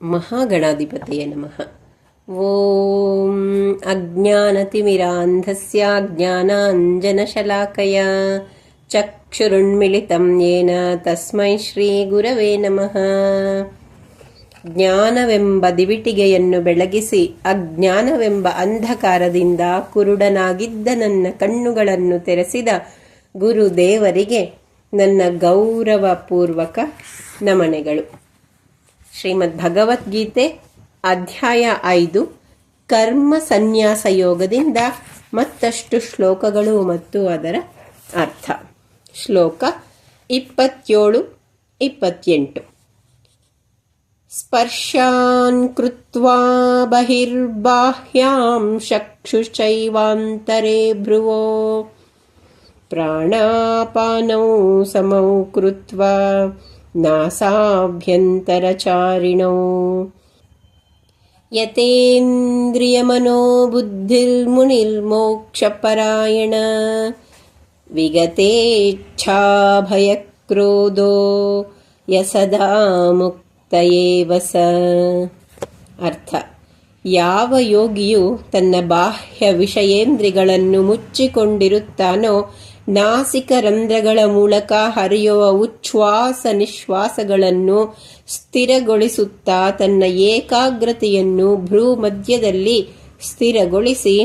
ಮಹಾಗಣಾಧಿಪತಯೇ ನಮಃ. ಓಂ ಅಜ್ಞಾನತಿಮಿರಾಂಧಸ್ಯ ಜ್ಞಾನಾಂಜನಶಲಾಕಯ ಚಕ್ಷುರುನ್ಮಿಲಿತಂ ಯೇನ ತಸ್ಮೈ ಶ್ರೀ ಗುರವೇ ನಮಃ. ಜ್ಞಾನವೆಂಬ ದಿವಿಟಿಗೆಯನ್ನು ಬೆಳಗಿಸಿ ಅಜ್ಞಾನವೆಂಬ ಅಂಧಕಾರದಿಂದ ಕುರುಡನಾಗಿದ್ದ ನನ್ನ ಕಣ್ಣುಗಳನ್ನು ತೆರೆಸಿದ ಗುರುದೇವರಿಗೆ ನನ್ನ ಗೌರವಪೂರ್ವಕ ನಮನೆಗಳು. ಶ್ರೀಮದ್ ಭಗವದ್ಗೀತೆ ಅಧ್ಯಾಯ 5 ಕರ್ಮ ಸನ್ಯಾಸ ಯೋಗದಿಂದ ಮತ್ತಷ್ಟು ಶ್ಲೋಕಗಳು ಮತ್ತು ಅದರ ಅರ್ಥ. ಶ್ಲೋಕ 27-28. ಸ್ಪರ್ಶಾನ್ ಕೃತ್ವಾ ಬಹಿರ್ಬಾಹ್ಯಾಂ ಚಕ್ಷುಶ್ಚೈವಾಂತರೇ ಭ್ರುವೋ ಪ್ರಾಣಾಪಾನೌ ಸಮೌ ಕೃತ್ವಾ ನಾಸಾಭ್ಯಂತರಚಾರಿಣೋ ಯತೇಂದ್ರಿಯಮನೋಬುದ್ಧಿರ್ಮುನಿರ್ಮೋಕ್ಷಪರಾಯಣ ವಿಗತೇಚ್ಛಾಭಯಕ್ರೋಧೋ ಯಸದಾ ಮುಕ್ತಯೇವ ಸ. ಅರ್ಥ: ಯಾವ ಯೋಗಿಯು ತನ್ನ ಬಾಹ್ಯ ವಿಷಯೇಂದ್ರಿಗಳನ್ನು ಮುಚ್ಚಿಕೊಂಡಿರುತ್ತಾನೋ, ನಾಸಿಕ ರಂಧ್ರಗಳ ಮೂಲಕ ಹರಿಯುವ ಉಚ್ಛ್ವಾಸ ನಿಶ್ವಾಸಗಳನ್ನು ಸ್ಥಿರಗೊಳಿಸುತ್ತಾ ತನ್ನ ಏಕಾಗ್ರತೆಯನ್ನು ಭ್ರೂ ಮಧ್ಯದಲ್ಲಿ ಸ್ಥಿರಗೊಳಿಸಿ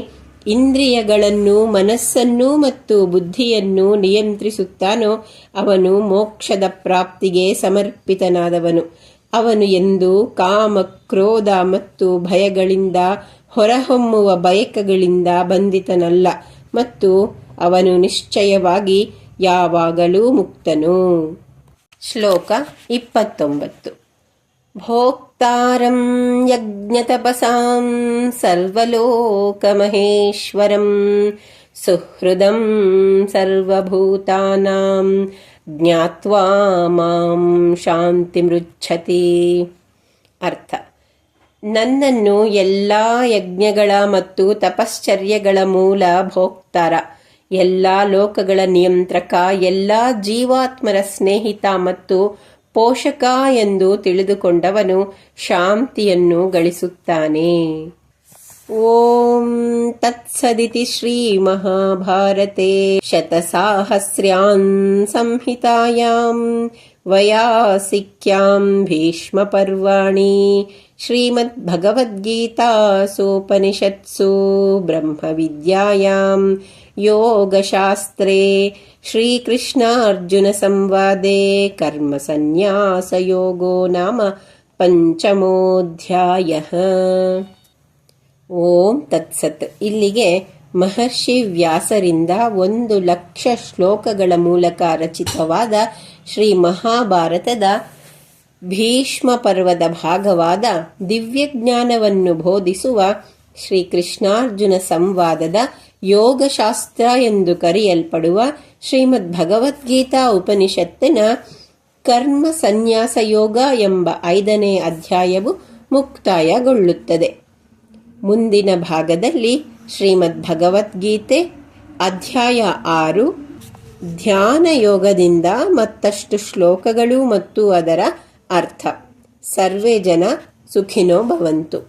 ಇಂದ್ರಿಯಗಳನ್ನು, ಮನಸ್ಸನ್ನು ಮತ್ತು ಬುದ್ಧಿಯನ್ನು ನಿಯಂತ್ರಿಸುತ್ತಾನೋ ಅವನು ಮೋಕ್ಷದ ಪ್ರಾಪ್ತಿಗೆ ಸಮರ್ಪಿತನಾದವನು. ಅವನು ಎಂದೂ ಕಾಮ, ಕ್ರೋಧ ಮತ್ತು ಭಯಗಳಿಂದ ಹೊರಹೊಮ್ಮುವ ಬಯಕೆಗಳಿಂದ ಬಂಧಿತನಲ್ಲ ಮತ್ತು ಅವನು ನಿಶ್ಚಯವಾಗಿ ಯಾವಾಗಲೂ ಮುಕ್ತನು. ಶ್ಲೋಕ 29. ಭೋಕ್ತಾರಂ ಯಜ್ಞತಪಸಾಂ ಸರ್ವಲೋಕಮಹೇಶ್ವರಂ ಸುಹೃದಂ ಸರ್ವಭೂತಾನಾಂ ಜ್ಞಾತ್ವಾ ಮಾಂ ಶಾಂತಿಮೃಚ್ಛತಿ. ಅರ್ಥ: ನನ್ನನ್ನು ಎಲ್ಲ ಯಜ್ಞಗಳ ಮತ್ತು ತಪಶ್ಚರ್ಯಗಳ ಮೂಲ ಭೋಕ್ತಾರ, ಎಲ್ಲ ಲೋಕಗಳ ನಿಯಂತ್ರಕ, ಎಲ್ಲ ಜೀವಾತ್ಮರ ಸ್ನೇಹಿತ ಮತ್ತು ಪೋಷಕ ಎಂದು ತಿಳಿದುಕೊಂಡವನು ಶಾಂತಿಯನ್ನು ಗಳಿಸುತ್ತಾನೆ. ಓಂ ತತ್ಸದಿತಿ ಶ್ರೀ ಮಹಾಭಾರತೆ ಶತಸಾಹಸ್ರ್ಯಾಂ ಸಂಹಿತಾಯಾಂ ವಯಾಸಿಕ್ಯಾಂ ಭೀಷ್ಮ ಪರ್ವಾಣಿ ಶ್ರೀಮದ್ ಭಗವದ್ಗೀತಾಸೋಪನಿಷತ್ಸು ಬ್ರಹ್ಮವಿದ್ಯಾಯಾಂ ಯೋಗಶಾಸ್ತ್ರೇ ಶ್ರೀಕೃಷ್ಣ ಅರ್ಜುನ ಸಂವಾದೆ ಕರ್ಮ ಸನ್ಯಾಸ ಯೋಗೋ ನಾಮ ಪಂಚಮೋಧ್ಯಾಯಃ. ಓಂ ತತ್ಸತ್. ಇಲ್ಲಿಗೆ ಮಹರ್ಷಿ ವ್ಯಾಸರಿಂದ 1,00,000 ಶ್ಲೋಕಗಳ ಮೂಲಕ ರಚಿತವಾದ ಶ್ರೀ ಮಹಾಭಾರತದ ಭೀಷ್ಮ ಪರ್ವದ ಭಾಗವಾದ ದಿವ್ಯಜ್ಞಾನವನ್ನು ಬೋಧಿಸುವ ಶ್ರೀಕೃಷ್ಣಾರ್ಜುನ ಸಂವಾದದ ಯೋಗಶಾಸ್ತ್ರ ಎಂದು ಕರೆಯಲ್ಪಡುವ ಶ್ರೀಮದ್ ಭಗವದ್ಗೀತಾ ಉಪನಿಷತ್ತಿನ ಕರ್ಮ ಸನ್ಯಾಸ ಯೋಗ ಎಂಬ 5ನೇ ಅಧ್ಯಾಯವು ಮುಕ್ತಾಯಗೊಳ್ಳುತ್ತದೆ. ಮುಂದಿನ ಭಾಗದಲ್ಲಿ ಶ್ರೀಮದ್ ಭಗವದ್ಗೀತೆ ಅಧ್ಯಾಯ 6 ಧ್ಯಾನ ಯೋಗದಿಂದ ಮತ್ತಷ್ಟು ಶ್ಲೋಕಗಳು ಮತ್ತು ಅದರ ಅರ್ಥ. ಸರ್ವೇ ಜನ ಸುಖಿನೋ ಭವಂತು.